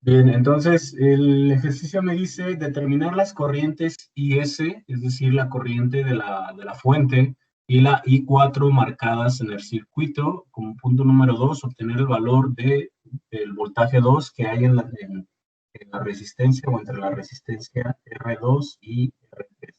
Bien, entonces el ejercicio me dice determinar las corrientes IS, es decir, la corriente de la fuente, y la I4 marcadas en el circuito. Como punto número 2, obtener el valor del voltaje 2 que hay en la resistencia o entre la resistencia R2 y R3.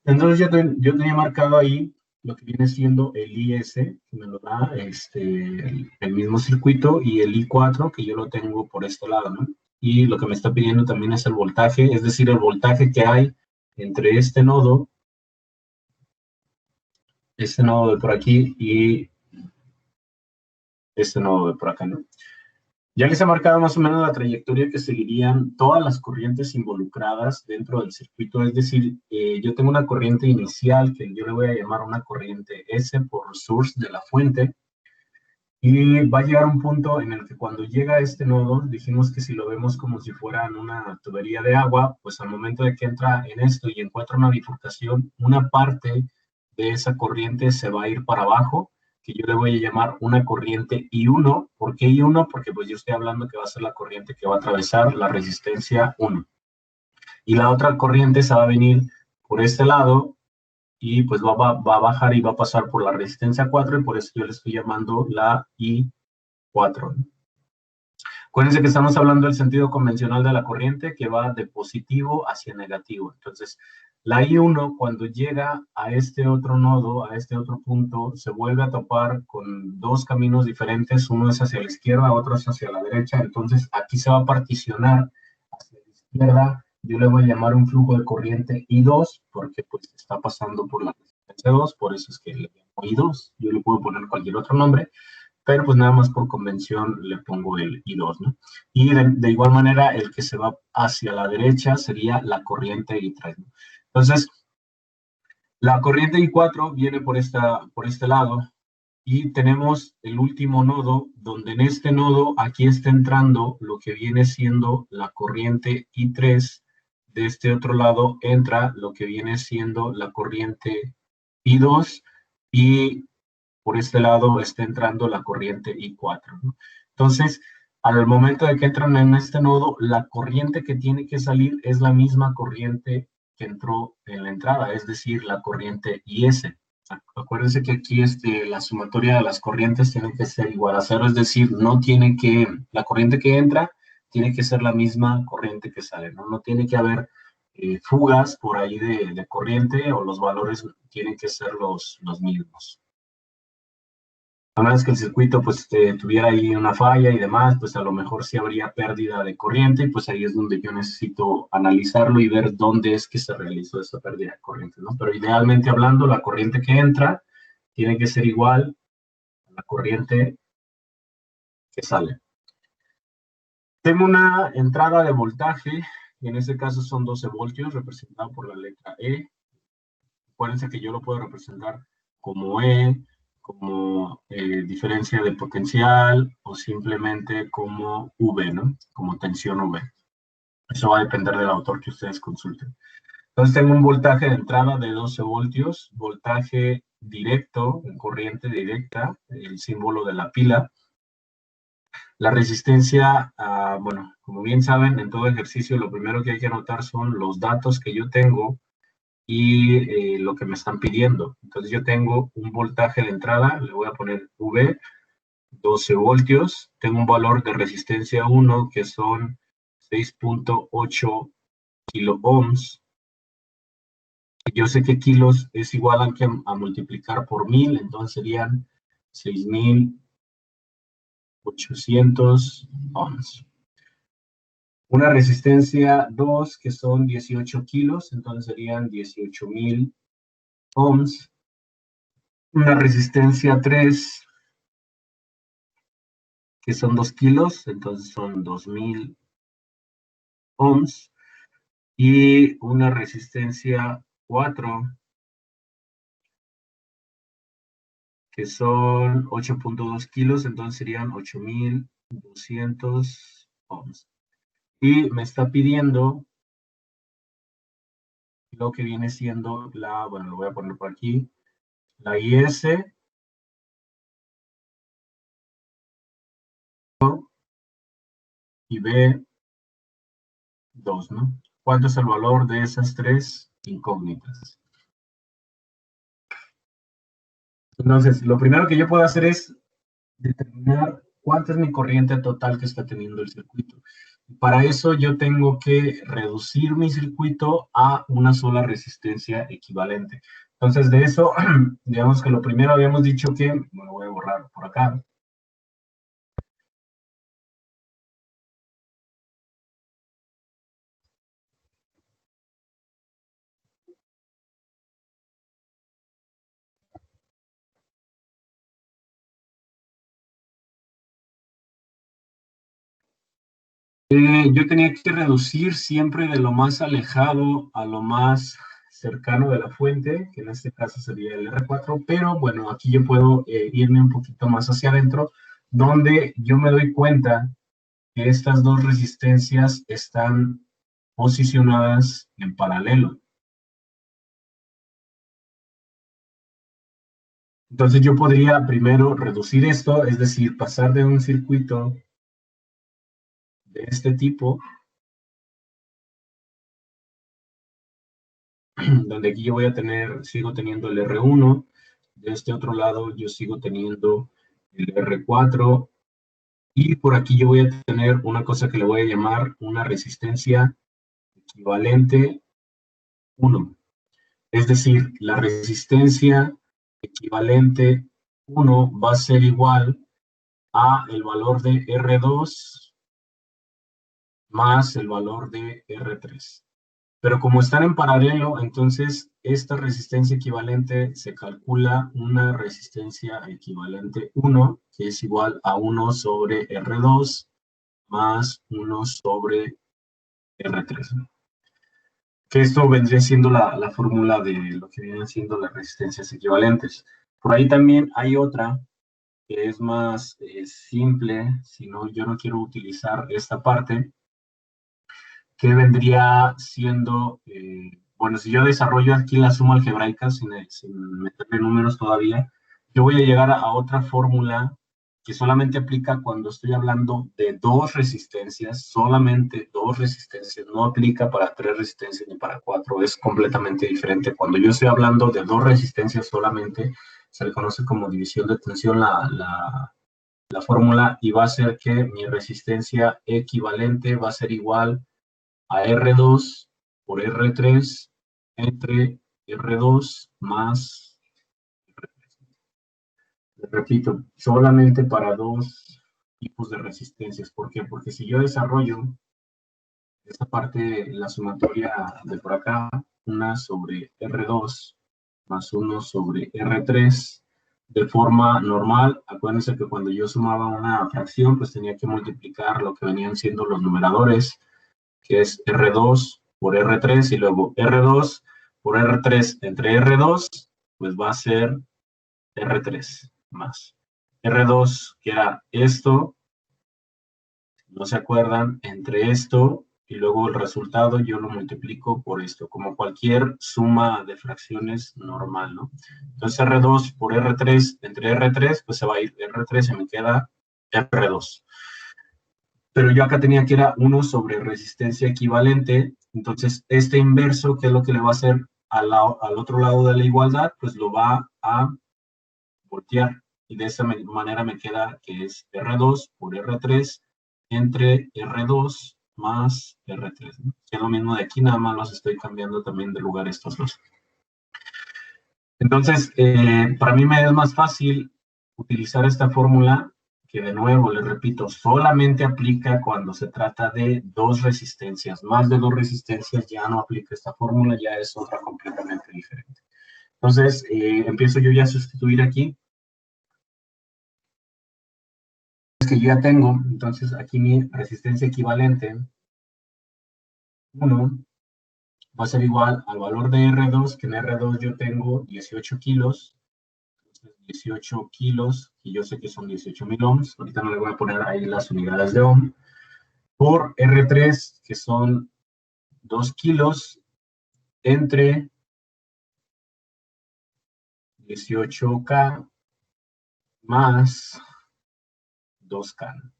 Entonces yo tenía marcado ahí lo que viene siendo el IS, que me lo da el mismo circuito, y el I4, que yo lo tengo por este lado, ¿no? Y lo que me está pidiendo también es el voltaje, es decir, el voltaje que hay entre este nodo de por aquí y este nodo de por acá, ¿no? Ya les he marcado más o menos la trayectoria que seguirían todas las corrientes involucradas dentro del circuito, es decir, yo tengo una corriente inicial que yo le voy a llamar una corriente S por source de la fuente, y va a llegar un punto en el que cuando llega a este nodo, dijimos que si lo vemos como si fuera en una tubería de agua, pues al momento de que entra en esto y encuentra una bifurcación, una parte de esa corriente se va a ir para abajo, que yo le voy a llamar una corriente I1. ¿Por qué I1? Porque pues yo estoy hablando que va a ser la corriente que va a atravesar la resistencia 1. Y la otra corriente se va a venir por este lado y pues va a bajar y va a pasar por la resistencia 4, y por eso yo le estoy llamando la I4. Acuérdense que estamos hablando del sentido convencional de la corriente, que va de positivo hacia negativo. Entonces, la I1, cuando llega a este otro nodo, a este otro punto, se vuelve a topar con dos caminos diferentes. Uno es hacia la izquierda, otro es hacia la derecha. Entonces, aquí se va a particionar hacia la izquierda. Yo le voy a llamar un flujo de corriente I2, porque pues está pasando por la resistencia 2, por eso es que le llamo I2. Yo le puedo poner cualquier otro nombre, pero pues nada más por convención le pongo el I2, ¿no? Y de igual manera, el que se va hacia la derecha sería la corriente I3, ¿no? Entonces, la corriente I4 viene por este lado, y tenemos el último nodo, donde en este nodo aquí está entrando lo que viene siendo la corriente I3. De este otro lado entra lo que viene siendo la corriente I2, y por este lado está entrando la corriente I4, ¿no? Entonces, al momento de que entran en este nodo, la corriente que tiene que salir es la misma corriente que entró en la entrada, es decir, la corriente IS. Acuérdense que aquí la sumatoria de las corrientes tiene que ser igual a cero, es decir, la corriente que entra tiene que ser la misma corriente que sale, ¿no? No tiene que haber fugas por ahí de corriente, o los valores tienen que ser los mismos. A menos que el circuito pues tuviera ahí una falla y demás, pues a lo mejor sí habría pérdida de corriente, y pues ahí es donde yo necesito analizarlo y ver dónde es que se realizó esa pérdida de corriente, ¿no? Pero idealmente hablando, la corriente que entra tiene que ser igual a la corriente que sale. Tengo una entrada de voltaje, y en este caso son 12 voltios, representado por la letra E. Acuérdense que yo lo puedo representar como E, como diferencia de potencial, o simplemente como V, ¿no? Como tensión V. Eso va a depender del autor que ustedes consulten. Entonces tengo un voltaje de entrada de 12 voltios, voltaje directo, en corriente directa, el símbolo de la pila. La resistencia, bueno, como bien saben, en todo ejercicio lo primero que hay que anotar son los datos que yo tengo y lo que me están pidiendo. Entonces yo tengo un voltaje de entrada, le voy a poner V, 12 voltios, tengo un valor de resistencia 1 que son 6.8 kilo ohms. Yo sé que kilos es igual a multiplicar por 1000, entonces serían 6800 ohms. Una resistencia 2 que son 18 kilos, entonces serían 18.000 ohms. Una resistencia 3 que son 2 kilos, entonces son 2000 ohms. Y una resistencia 4 que son 8.2 kilos, entonces serían 8200 ohms. Y me está pidiendo lo que viene siendo bueno, lo voy a poner por aquí, la IS, y B2, ¿no? ¿Cuánto es el valor de esas tres incógnitas? Entonces, lo primero que yo puedo hacer es determinar cuánta es mi corriente total que está teniendo el circuito. Para eso yo tengo que reducir mi circuito a una sola resistencia equivalente. Entonces, de eso, digamos que lo primero habíamos dicho que, me lo voy a borrar por acá. Yo tenía que reducir siempre de lo más alejado a lo más cercano de la fuente, que en este caso sería el R4, pero bueno, aquí yo puedo irme un poquito más hacia adentro, donde yo me doy cuenta que estas dos resistencias están posicionadas en paralelo. Entonces yo podría primero reducir esto, es decir, pasar de un circuito de este tipo, donde aquí yo voy a tener, sigo teniendo el R1, de este otro lado yo sigo teniendo el R4, y por aquí yo voy a tener una cosa que le voy a llamar una resistencia equivalente 1. Es decir, la resistencia equivalente 1 va a ser igual a el valor de R2 más el valor de R3. Pero como están en paralelo, entonces esta resistencia equivalente se calcula una resistencia equivalente 1, que es igual a 1 sobre R2 más 1 sobre R3. Que esto vendría siendo la fórmula de lo que vienen siendo las resistencias equivalentes. Por ahí también hay otra que es más simple, si no, yo no quiero utilizar esta parte, que vendría siendo, bueno, si yo desarrollo aquí la suma algebraica sin meterle números todavía, yo voy a llegar a otra fórmula que solamente aplica cuando estoy hablando de dos resistencias, solamente dos resistencias, no aplica para tres resistencias ni para cuatro, es completamente diferente. Cuando yo estoy hablando de dos resistencias solamente, se le conoce como división de tensión la fórmula, y va a ser que mi resistencia equivalente va a ser igual a R2 por R3 entre R2 más, repito, solamente para dos tipos de resistencias. ¿Por qué? Porque si yo desarrollo esta parte, la sumatoria de por acá, una sobre R2 más 1 sobre R3, de forma normal, acuérdense que cuando yo sumaba una fracción, pues tenía que multiplicar lo que venían siendo los numeradores, que es R2 por R3, y luego R2 por R3 entre R2, pues va a ser R3 más. R2, que era esto, no se acuerdan, entre esto, y luego el resultado yo lo multiplico por esto, como cualquier suma de fracciones normal, ¿no? Entonces R2 por R3 entre R3, pues se va a ir R3 y me queda R2. Pero yo acá tenía que era 1 sobre resistencia equivalente, entonces este inverso, ¿qué es lo que le va a hacer al otro lado de la igualdad? Pues lo va a voltear, y de esa manera me queda que es R2 por R3 entre R2 más R3, ¿no? Que es lo mismo de aquí, nada más los estoy cambiando también de lugar estos dos. Entonces, para mí me es más fácil utilizar esta fórmula, que de nuevo, les repito, solamente aplica cuando se trata de dos resistencias. Más de dos resistencias ya no aplica esta fórmula, ya es otra completamente diferente. Entonces, empiezo yo ya a sustituir aquí. Es que yo ya tengo, entonces aquí mi resistencia equivalente 1 va a ser igual al valor de R2, que en R2 yo tengo 18 kilos, 18 kilos, y yo sé que son 18.000 ohms, ahorita no le voy a poner ahí las unidades de ohm, por R3, que son 2 kilos, entre 18K más 2K.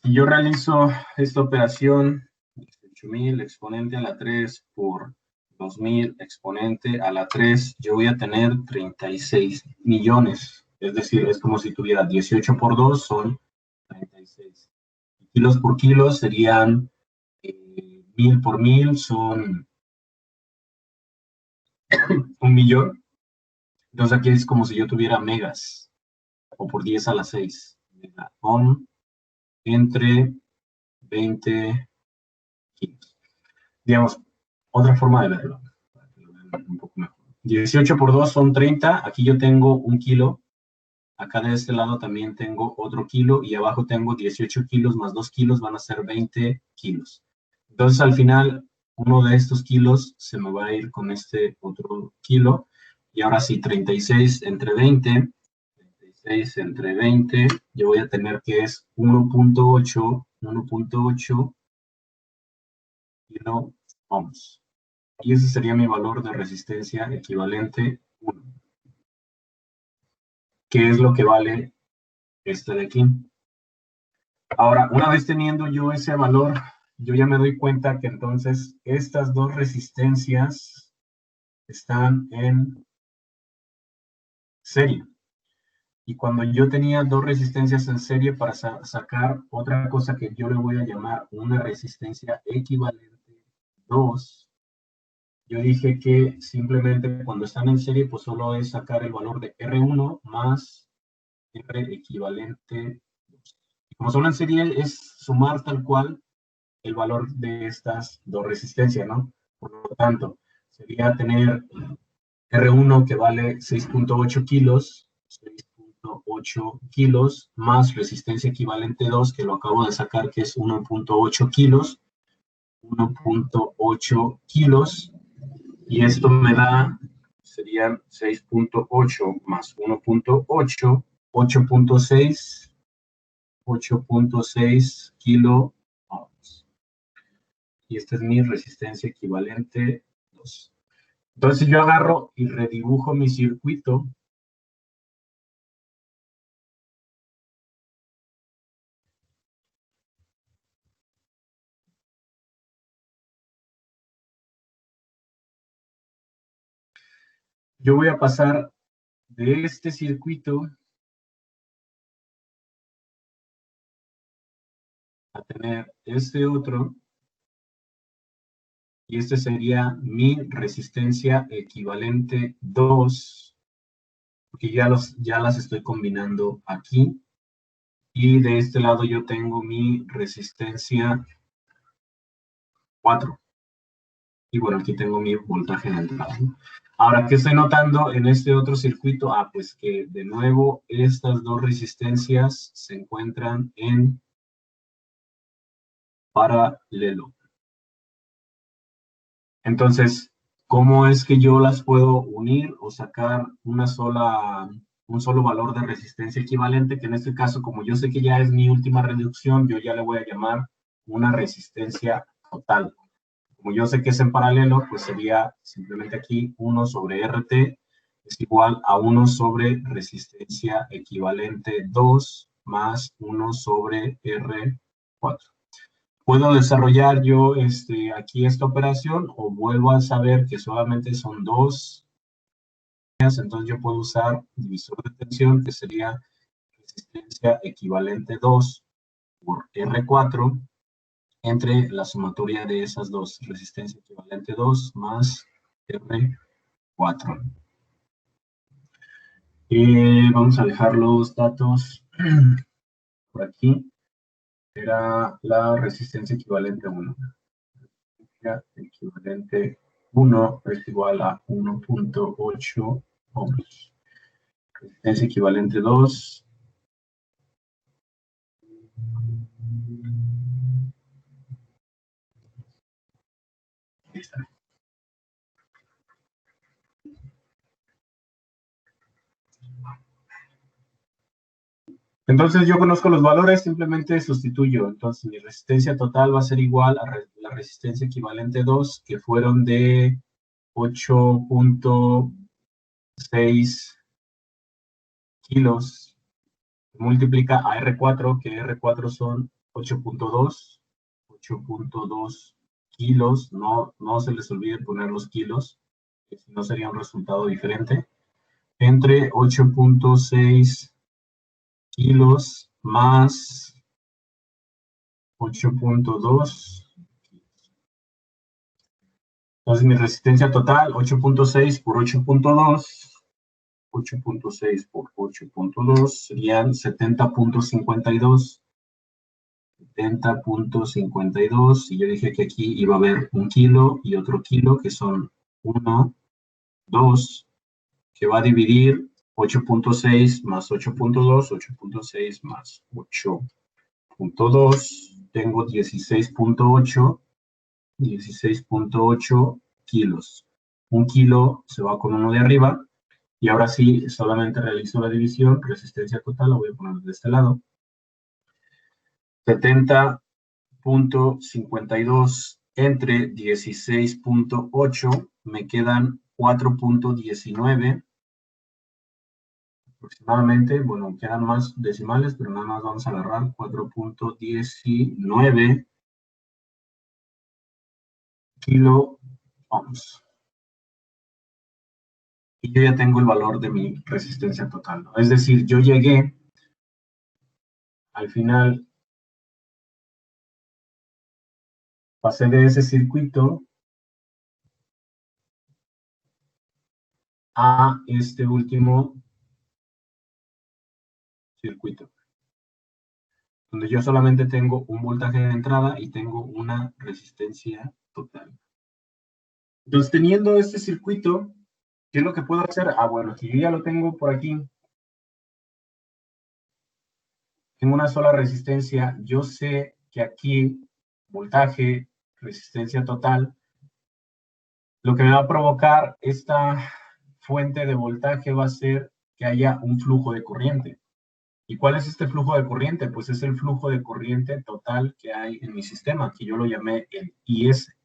Si yo realizo esta operación, 18,000 exponente a la 3 por 2,000 exponente a la 3, yo voy a tener 36 millones. Es decir, es como si tuviera 18 por 2 son 36. Kilos por kilos serían 1000 por 1000 son 1,000,000. Entonces aquí es como si yo tuviera megas, o por 10 a la 6. Megahom entre 20 kilos. Digamos, otra forma de verlo, para que lo vean un poco mejor. 18 por 2 son 30, aquí yo tengo 1 kilo, acá de este lado también tengo otro kilo, y abajo tengo 18 kilos más 2 kilos, van a ser 20 kilos. Entonces al final, uno de estos kilos se me va a ir con este otro kilo, y ahora sí, 36 entre 20, 36 entre 20, yo voy a tener que es 1.8 kilo ohms. Y ese sería mi valor de resistencia equivalente 1, que es lo que vale este de aquí. Ahora, una vez teniendo yo ese valor, yo ya me doy cuenta que entonces estas dos resistencias están en serie. Y cuando yo tenía dos resistencias en serie para sacar otra cosa que yo le voy a llamar una resistencia equivalente 2, yo dije que simplemente cuando están en serie, pues solo es sacar el valor de R1 más R equivalente 2. Y como son en serie, es sumar tal cual el valor de estas dos resistencias, ¿no? Por lo tanto, sería tener R1 que vale 6.8 kilos, 6.8 kilos, más resistencia equivalente 2, que lo acabo de sacar, que es 1.8 kilos, 1.8 kilos, y esto me da, serían 6.8 más 1.8, 8.6, 8.6 kilo ohms. Y esta es mi resistencia equivalente 2. Entonces yo agarro y redibujo mi circuito. Yo voy a pasar de este circuito a tener este otro, y este sería mi resistencia equivalente 2, porque ya las estoy combinando aquí. Y de este lado yo tengo mi resistencia 4. Y bueno, aquí tengo mi voltaje de entrada. Ahora, ¿qué estoy notando en este otro circuito? Ah, pues que de nuevo estas dos resistencias se encuentran en paralelo. Entonces, ¿cómo es que yo las puedo unir o sacar un solo valor de resistencia equivalente? Que en este caso, como yo sé que ya es mi última reducción, yo ya le voy a llamar una resistencia total. Como yo sé que es en paralelo, pues sería simplemente aquí 1 sobre RT es igual a 1 sobre resistencia equivalente 2 más 1 sobre R4. ¿Puedo desarrollar yo aquí esta operación o vuelvo a saber que solamente son dos? Entonces yo puedo usar divisor de tensión, que sería resistencia equivalente 2 por R4 entre la sumatoria de esas dos, resistencia equivalente 2 más R4. Vamos a dejar los datos por aquí. Era la resistencia equivalente 1. Equivalente 1 es igual a 1.8 ohms. Resistencia equivalente 2. Ahí está. Entonces yo conozco los valores, simplemente sustituyo. Entonces mi resistencia total va a ser igual a la resistencia equivalente 2, que fueron de 8.6 kilos. Multiplica a R4, que R4 son 8.2 kilos, no se les olvide poner los kilos, que si no sería un resultado diferente, entre 8.6 kilos más 8.2. Entonces mi resistencia total, 8.6 por 8.2, 8.6 por 8.2 serían 70.52. 70.52, y yo dije que aquí iba a haber un kilo y otro kilo, que son 1, 2, que va a dividir 8.6 más 8.2, 8.6 más 8.2, tengo 16.8 kilos. Un kilo se va con uno de arriba, y ahora sí, solamente realizo la división, resistencia total, la voy a poner de este lado. 70.52 entre 16.8, me quedan 4.19 aproximadamente. Bueno, quedan más decimales, pero nada más vamos a agarrar 4.19 kilo ohms. Y yo ya tengo el valor de mi resistencia total, ¿no? Es decir, yo llegué al final, pasé de ese circuito a este último circuito, donde yo solamente tengo un voltaje de entrada y tengo una resistencia total. Entonces, teniendo este circuito, ¿qué es lo que puedo hacer? Bueno, si yo ya lo tengo por aquí, tengo una sola resistencia, yo sé que aquí, voltaje, resistencia total, lo que me va a provocar esta fuente de voltaje va a ser que haya un flujo de corriente. ¿Y cuál es este flujo de corriente? Pues es el flujo de corriente total que hay en mi sistema, que yo lo llamé el IS.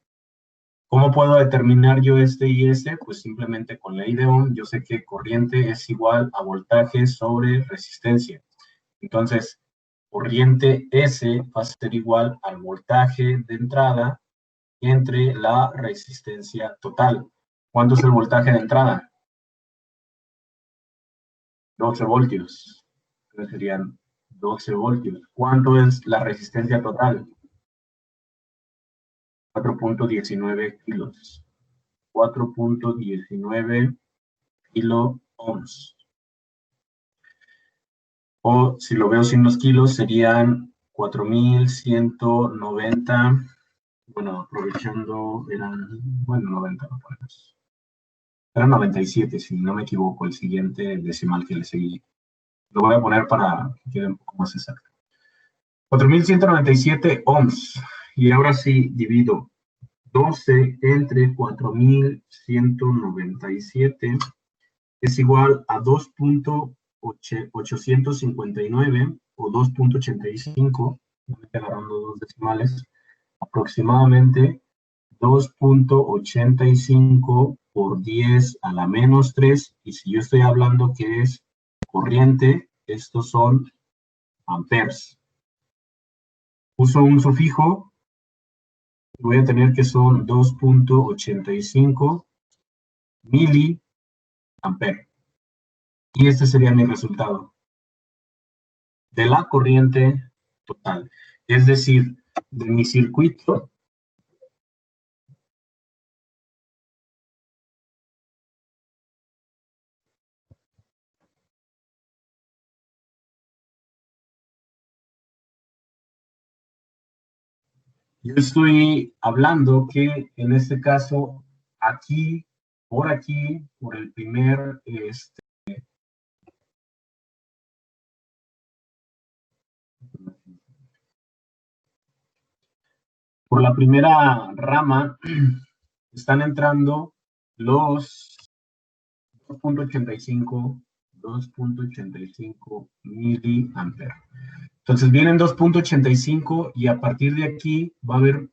¿Cómo puedo determinar yo este IS? Pues simplemente con ley de Ohm, yo sé que corriente es igual a voltaje sobre resistencia. Entonces, corriente S va a ser igual al voltaje de entrada entre la resistencia total. ¿Cuánto es el voltaje de entrada? 12 voltios. Entonces serían 12 voltios. ¿Cuánto es la resistencia total? 4.19 kilos. 4.19 kilo ohms. O si lo veo sin los kilos, serían 4.190. Bueno, aprovechando, eran, bueno, 90 no ponemos. Eran 97, si no me equivoco, el siguiente decimal que le seguí. Lo voy a poner para que quede un poco más exacto. 4.197 ohms. Y ahora sí, divido 12 entre 4.197 es igual a 2.859 o 2.85, agarrando dos decimales, aproximadamente 2.85 por 10 a la menos 3, y si yo estoy hablando que es corriente, estos son amperes. Uso un sufijo, voy a tener que son 2.85 miliamperes. Y este sería mi resultado de la corriente total. Es decir, de mi circuito, yo estoy hablando que en este caso, aquí, por el primer, por la primera rama, están entrando los 2.85 miliamperes. Entonces vienen 2.85 y a partir de aquí va a haber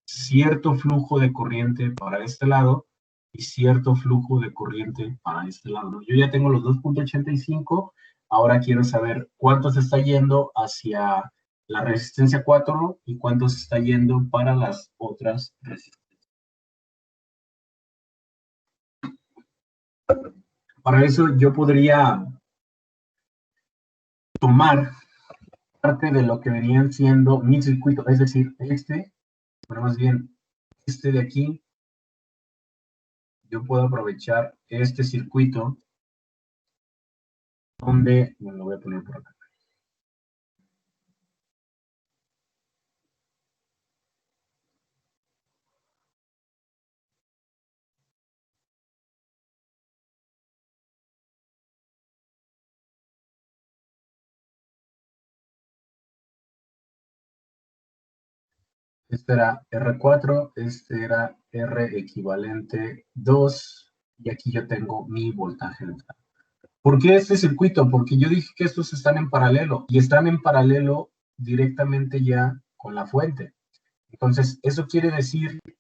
cierto flujo de corriente para este lado y cierto flujo de corriente para este lado. Yo ya tengo los 2.85, ahora quiero saber cuánto se está yendo hacia la resistencia 4 y cuánto se está yendo para las otras resistencias. Para eso yo podría tomar parte de lo que venían siendo mi circuito, es decir, pero más bien este de aquí, yo puedo aprovechar este circuito donde, bueno, lo voy a poner por acá. Este era R4, este era R equivalente 2, y aquí yo tengo mi voltaje neutral. ¿Por qué este circuito? Porque yo dije que estos están en paralelo, y están en paralelo directamente ya con la fuente. Entonces, eso quiere decir que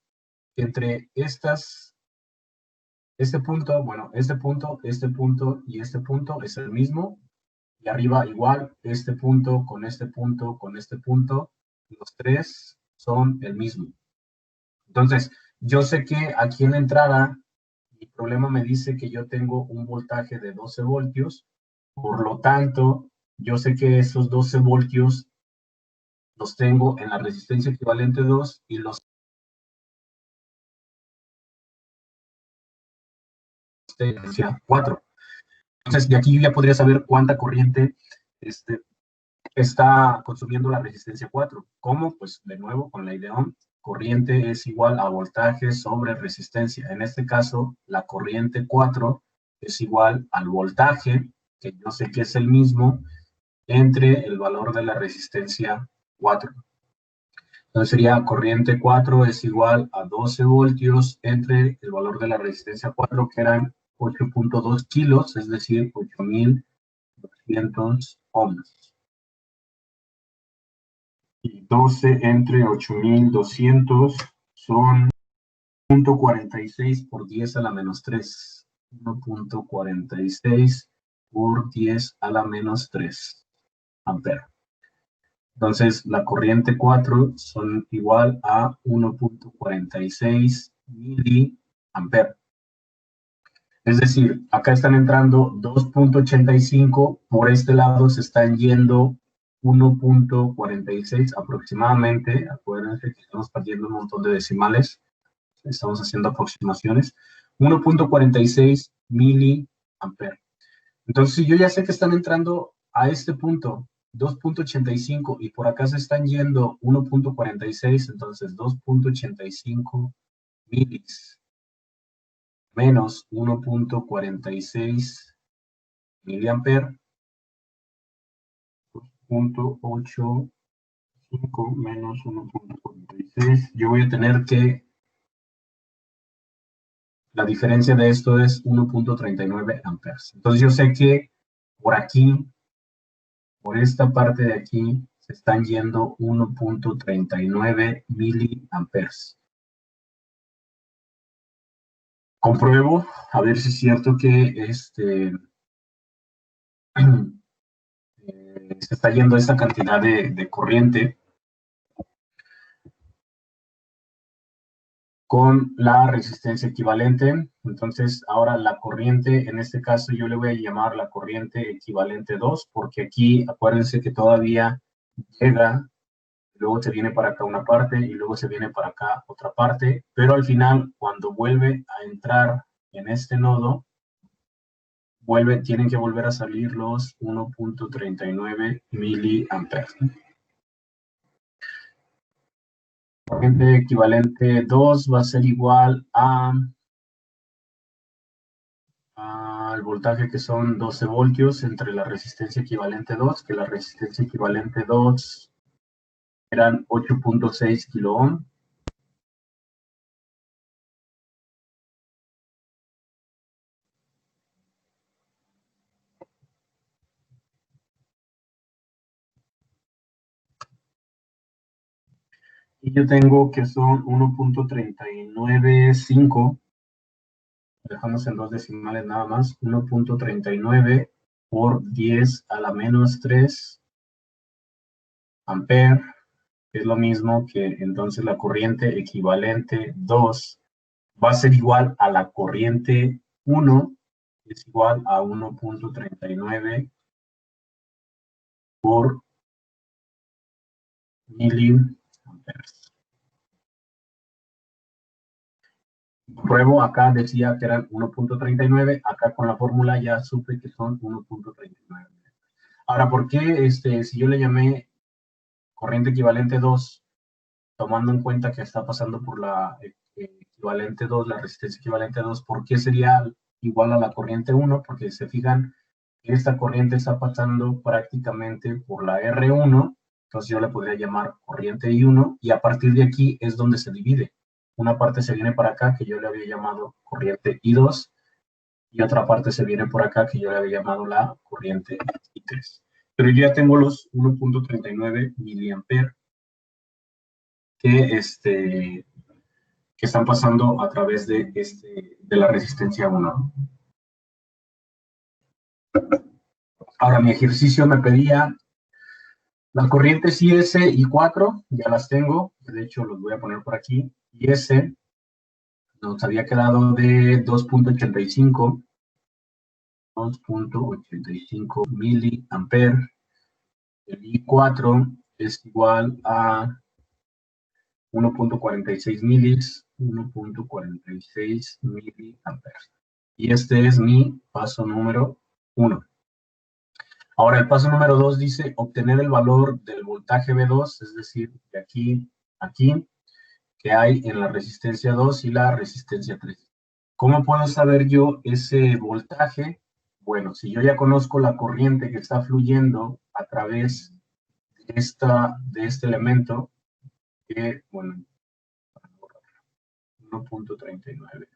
entre este punto, bueno, este punto y este punto es el mismo, y arriba igual, este punto, con este punto, con este punto, los tres son el mismo. Entonces, yo sé que aquí en la entrada, mi problema me dice que yo tengo un voltaje de 12 voltios, por lo tanto, yo sé que esos 12 voltios los tengo en la resistencia equivalente 2 y los resistencia 4. Entonces, de aquí yo ya podría saber cuánta corriente está consumiendo la resistencia 4. ¿Cómo? Pues de nuevo con la idea corriente es igual a voltaje sobre resistencia. En este caso, la corriente 4 es igual al voltaje, que yo sé que es el mismo, entre el valor de la resistencia 4. Entonces sería corriente 4 es igual a 12 voltios entre el valor de la resistencia 4, que eran 8.2 kilos, es decir, 8.200 ohms. Y 12 entre 8.200 son 1.46 por 10 a la menos 3. 1.46 por 10 a la menos 3 amperes. Entonces, la corriente 4 son igual a 1.46 miliamperes. Es decir, acá están entrando 2.85, por este lado se están yendo 1.46 aproximadamente. Acuérdense que estamos partiendo un montón de decimales, estamos haciendo aproximaciones. 1.46 miliamperes. Entonces, si yo ya sé que están entrando a este punto 2.85 y por acá se están yendo 1.46, entonces 2.85 milis menos 1.46 miliamper, 2.85 menos 1.46. Yo voy a tener que, la diferencia de esto es 1.39 amperes. Entonces yo sé que por aquí, por esta parte de aquí, se están yendo 1.39 miliamperes. Compruebo a ver si es cierto que se está yendo esta cantidad de corriente con la resistencia equivalente. Entonces, ahora la corriente, en este caso yo le voy a llamar la corriente equivalente 2, porque aquí acuérdense que todavía llega, luego se viene para acá una parte y luego se viene para acá otra parte, pero al final, cuando vuelve a entrar en este nodo, tienen que volver a salir los 1.39 miliamperes. Corriente equivalente 2 va a ser igual al voltaje que son 12 voltios entre la resistencia equivalente 2, que la resistencia equivalente 2 eran 8.6 kilo ohm. Y yo tengo que son 1.395, dejamos en dos decimales nada más, 1.39 por 10 a la menos 3 ampere, que es lo mismo que entonces la corriente equivalente 2 va a ser igual a la corriente 1, que es igual a 1.39 por miliamperes. Pruebo, acá decía que eran 1.39, acá con la fórmula ya supe que son 1.39. Ahora, ¿por qué si yo le llamé corriente equivalente 2, tomando en cuenta que está pasando por la equivalente 2, la resistencia equivalente 2, ¿por qué sería igual a la corriente 1? Porque se fijan que esta corriente está pasando prácticamente por la R1, entonces yo le podría llamar corriente I1, y a partir de aquí es donde se divide. Una parte se viene para acá, que yo le había llamado corriente I2, y otra parte se viene por acá, que yo le había llamado la corriente I3. Pero yo ya tengo los 1.39 miliamperes que están pasando a través de la resistencia 1. Ahora, mi ejercicio me pedía las corrientes IS y 4, ya las tengo, de hecho los voy a poner por aquí. IS nos había quedado de 2.85 miliamperes. El I4 es igual a 1.46 milis, 1.46 miliamperes. Y este es mi paso número 1. Ahora, el paso número 2 dice obtener el valor del voltaje V2, es decir, de aquí a aquí, que hay en la resistencia 2 y la resistencia 3. ¿Cómo puedo saber yo ese voltaje? Bueno, si yo ya conozco la corriente que está fluyendo a través de este elemento, que, bueno, 1.39.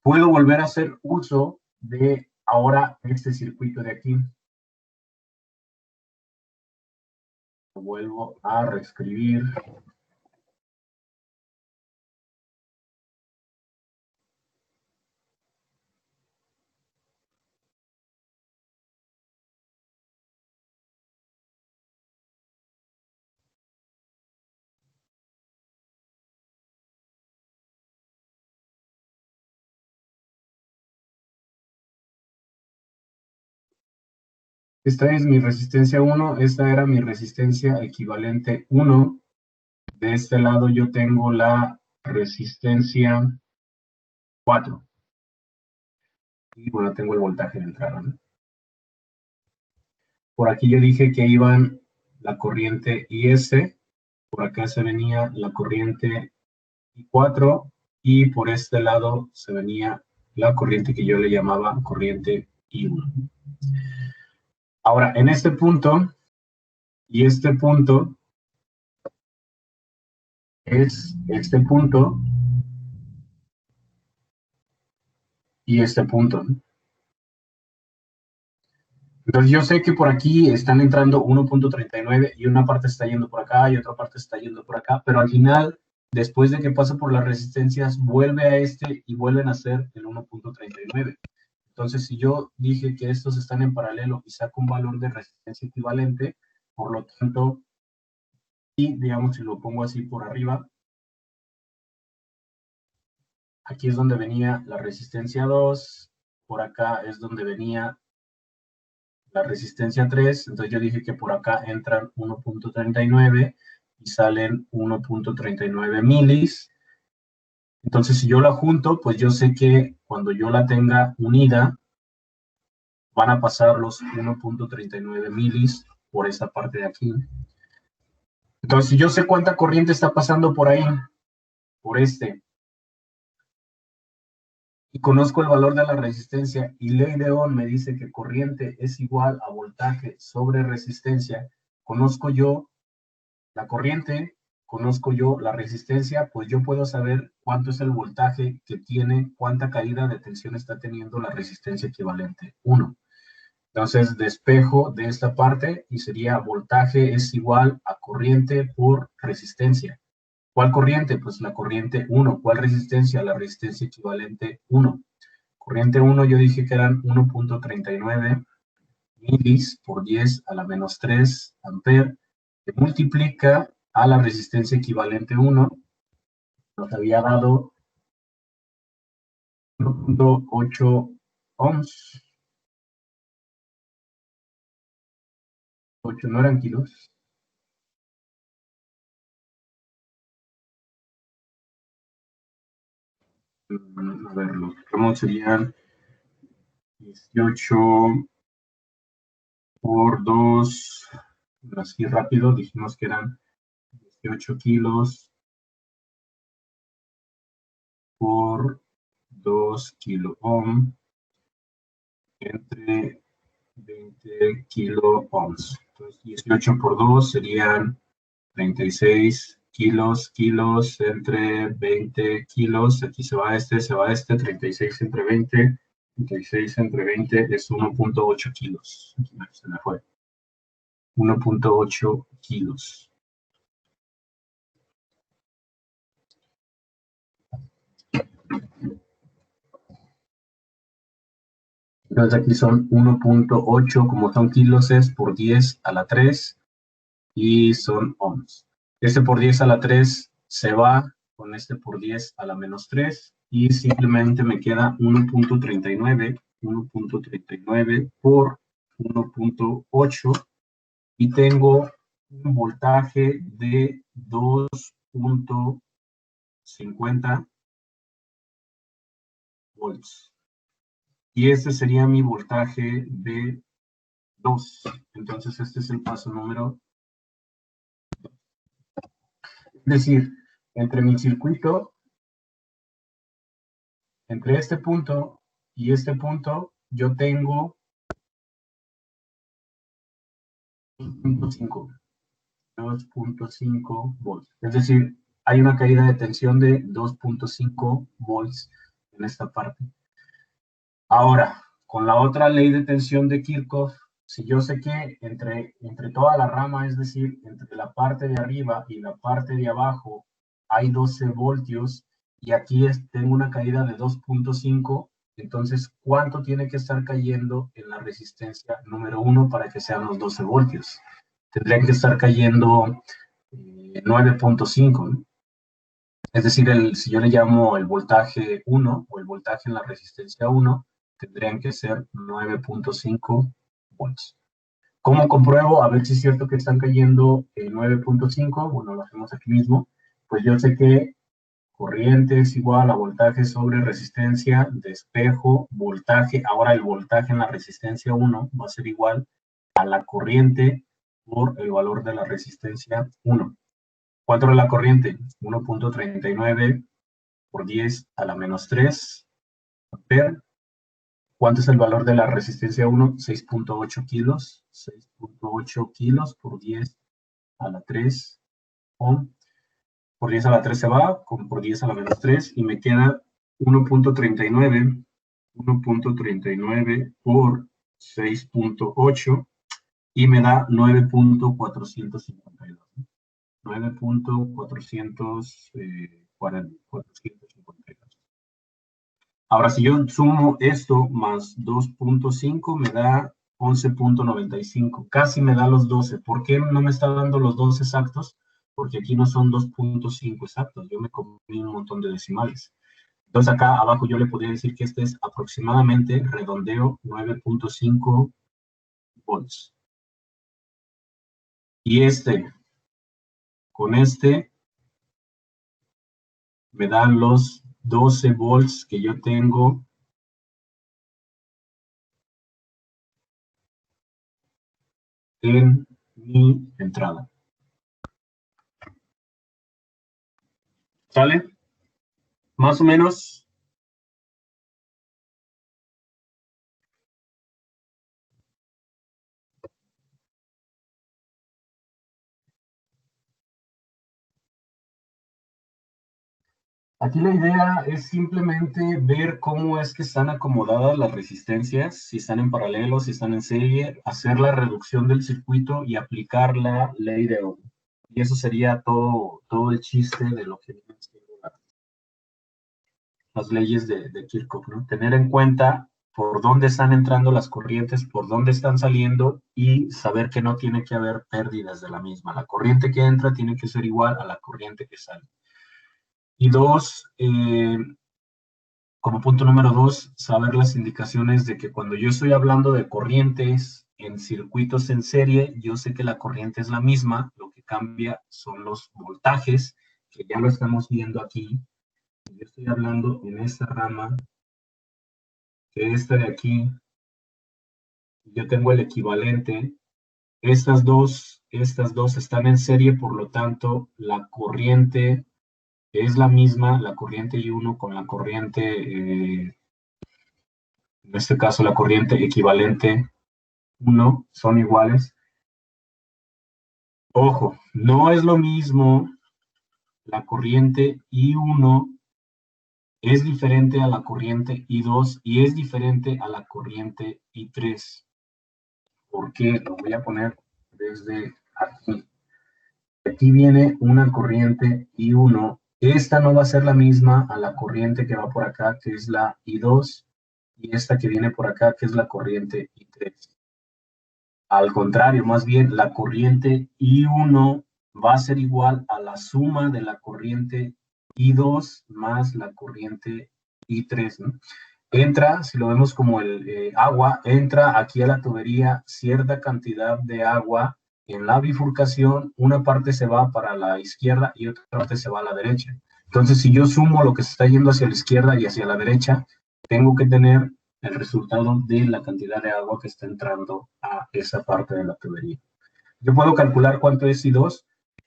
Puedo volver a hacer uso de ahora este circuito de aquí. Lo vuelvo a reescribir. Esta es mi resistencia 1, esta era mi resistencia equivalente 1. De este lado yo tengo la resistencia 4. Y bueno, tengo el voltaje de entrada, ¿no? Por aquí yo dije que iban la corriente IS, por acá se venía la corriente I4 y por este lado se venía la corriente que yo le llamaba corriente I1. Ahora, en este punto y este punto es este punto y este punto. Entonces yo sé que por aquí están entrando 1.39 y una parte está yendo por acá y otra parte está yendo por acá, pero al final, después de que pasa por las resistencias, vuelve a este y vuelven a ser el 1.39. Entonces, si yo dije que estos están en paralelo y saco un valor de resistencia equivalente, por lo tanto, y digamos si lo pongo así por arriba, aquí es donde venía la resistencia 2, por acá es donde venía la resistencia 3, entonces yo dije que por acá entran 1.39 y salen 1.39 milis. Entonces, si yo la junto, pues yo sé que cuando yo la tenga unida, van a pasar los 1.39 milis por esta parte de aquí. Entonces, si yo sé cuánta corriente está pasando por ahí, por y conozco el valor de la resistencia, y ley de Ohm me dice que corriente es igual a voltaje sobre resistencia, conozco yo la corriente, conozco yo la resistencia, pues yo puedo saber cuánto es el voltaje que tiene, cuánta caída de tensión está teniendo la resistencia equivalente 1. Entonces despejo de esta parte y sería voltaje es igual a corriente por resistencia. ¿Cuál corriente? Pues la corriente 1. ¿Cuál resistencia? La resistencia equivalente 1. Corriente 1 yo dije que eran 1.39 milis por 10 a la menos 3 amper, que multiplica a la resistencia equivalente 1, nos había dado 1.8 ohms. 8 no eran kilos. A ver, los gramos serían 18 por 2, así rápido, dijimos que eran 18 kilos por 2 kilo ohm entre 20 kilo ohms. Entonces, 18 por 2 serían 36 kilos entre 20 kilos. Aquí se va este, 36 entre 20. 36 entre 20 es 1.8 kilos. Aquí se me fue. 1.8 kilos. Entonces aquí son 1.8, como son kilos es por 10 a la 3 y son ohms. Este por 10 a la 3 se va con este por 10 a la menos 3 y simplemente me queda 1.39 por 1.8 y tengo un voltaje de 2.50 volts. Y este sería mi voltaje de 2. Entonces este es el paso número 2. Es decir, entre mi circuito, entre este punto y este punto, yo tengo 2.5 volts. Es decir, hay una caída de tensión de 2.5 volts en esta parte. Ahora, con la otra ley de tensión de Kirchhoff, si yo sé que entre toda la rama, es decir, entre la parte de arriba y la parte de abajo, hay 12 voltios y aquí tengo una caída de 2.5, entonces, ¿cuánto tiene que estar cayendo en la resistencia número 1 para que sean los 12 voltios? Tendrían que estar cayendo 9.5, ¿no? Es decir, si yo le llamo el voltaje 1 o el voltaje en la resistencia 1, tendrían que ser 9.5 volts. ¿Cómo compruebo? A ver si es cierto que están cayendo 9.5. Bueno, lo hacemos aquí mismo. Pues yo sé que corriente es igual a voltaje sobre resistencia de espejo, voltaje. Ahora el voltaje en la resistencia 1 va a ser igual a la corriente por el valor de la resistencia 1. ¿Cuánto es la corriente? 1.39 por 10 a la menos 3 amper. ¿Cuánto es el valor de la resistencia 1? 6.8 kilos. 6.8 kilos por 10 a la 3 ohm. Por 10 a la 3 se va, por 10 a la menos 3, y me queda 1.39. 1.39 por 6.8 y me da 9.452. 9.452. Ahora, si yo sumo esto más 2.5, me da 11.95. Casi me da los 12. ¿Por qué no me está dando los 12 exactos? Porque aquí no son 2.5 exactos. Yo me comí un montón de decimales. Entonces, acá abajo yo le podría decir que este es aproximadamente, redondeo, 9.5 volts. Y con este, me dan los 12 volts que yo tengo en mi entrada. ¿Sale? Más o menos. Aquí la idea es simplemente ver cómo es que están acomodadas las resistencias, si están en paralelo, si están en serie, hacer la reducción del circuito y aplicar la ley de Ohm. Y eso sería todo el chiste de lo que vienen siendo las leyes de Kirchhoff, ¿no? Tener en cuenta por dónde están entrando las corrientes, por dónde están saliendo y saber que no tiene que haber pérdidas de la misma. La corriente que entra tiene que ser igual a la corriente que sale. Y dos, como punto número 2, saber las indicaciones de que cuando yo estoy hablando de corrientes en circuitos en serie, yo sé que la corriente es la misma, lo que cambia son los voltajes, que ya lo estamos viendo aquí. Yo estoy hablando en esta rama, que esta de aquí, yo tengo el equivalente. Estas dos están en serie, por lo tanto, la corriente es la misma, la corriente I1 con la corriente, en este caso la corriente equivalente 1, son iguales. Ojo, no es lo mismo la corriente I1, es diferente a la corriente I2 y es diferente a la corriente I3. ¿Por qué? Lo voy a poner desde aquí. Aquí viene una corriente I1. Esta no va a ser la misma a la corriente que va por acá, que es la I2, y esta que viene por acá, que es la corriente I3. Al contrario, más bien, la corriente I1 va a ser igual a la suma de la corriente I2 más la corriente I3, ¿no? Entra, si lo vemos como el agua, entra aquí a la tubería cierta cantidad de agua en la bifurcación, una parte se va para la izquierda y otra parte se va a la derecha. Entonces, si yo sumo lo que se está yendo hacia la izquierda y hacia la derecha, tengo que tener el resultado de la cantidad de agua que está entrando a esa parte de la tubería. ¿Yo puedo calcular cuánto es I2?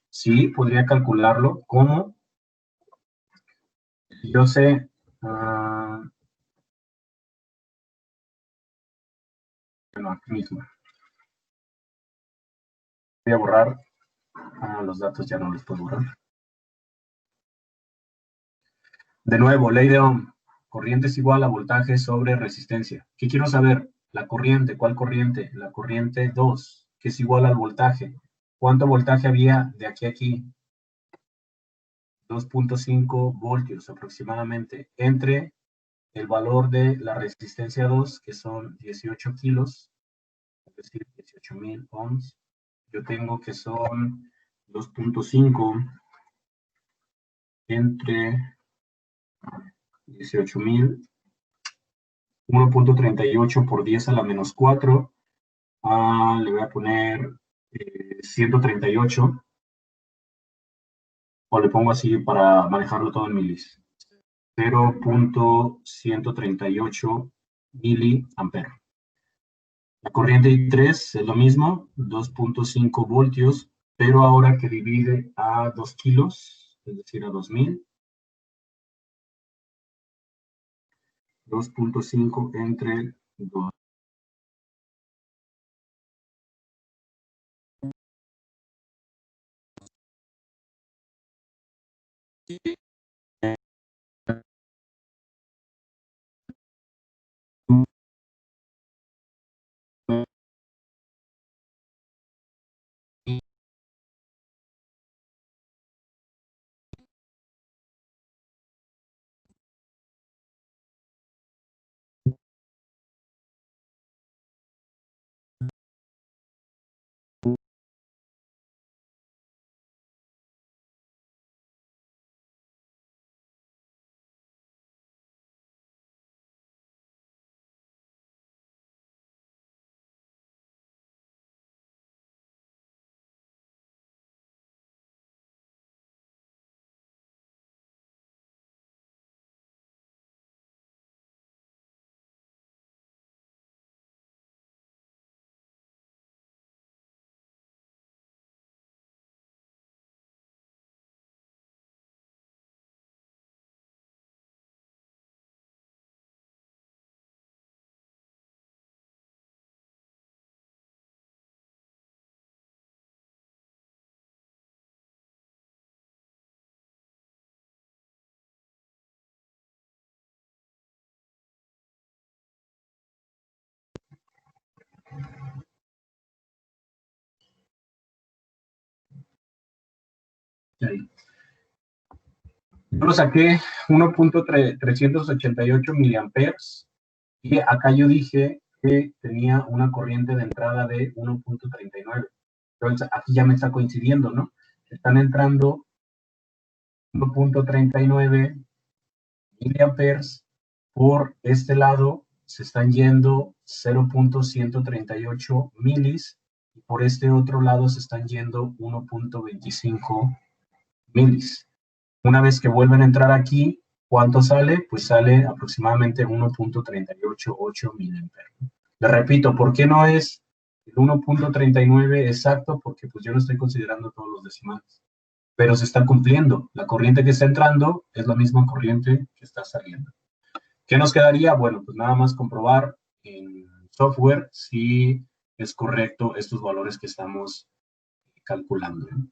Sí, podría calcularlo. ¿Cómo? Yo sé... bueno, aquí mismo. Voy a borrar los datos, ya no los puedo borrar. De nuevo, ley de Ohm. Corriente es igual a voltaje sobre resistencia. ¿Qué quiero saber? La corriente. ¿Cuál corriente? La corriente 2, que es igual al voltaje. ¿Cuánto voltaje había de aquí a aquí? 2.5 voltios aproximadamente. Entre el valor de la resistencia 2, que son 18 kilos, es decir, 18.000 ohms. Yo tengo que son 2.5 entre 18.000, 1.38 por 10 a la menos 4. Le voy a poner 138, o le pongo así para manejarlo todo en milis. 0.138 miliamperes. La corriente I3 es lo mismo, 2.5 voltios, pero ahora que divide a 2 kilos, es decir, a 2000, 2.5 entre 2. Ahí. Yo lo saqué 1.388 miliamperes Y acá yo dije que tenía una corriente de entrada de 1.39. Entonces, aquí ya me está coincidiendo, ¿no? Están entrando 1.39 miliamperes. Por este lado se están yendo 0.138 milis. Y por este otro lado se están yendo 1.25 milis. Una vez que vuelven a entrar aquí, ¿cuánto sale? Pues sale aproximadamente 1.388 miliamperes. Le repito, ¿por qué no es el 1.39 exacto? Porque pues yo no estoy considerando todos los decimales. Pero se está cumpliendo. La corriente que está entrando es la misma corriente que está saliendo. ¿Qué nos quedaría? Bueno, pues nada más comprobar en software si es correcto estos valores que estamos calculando, ¿no?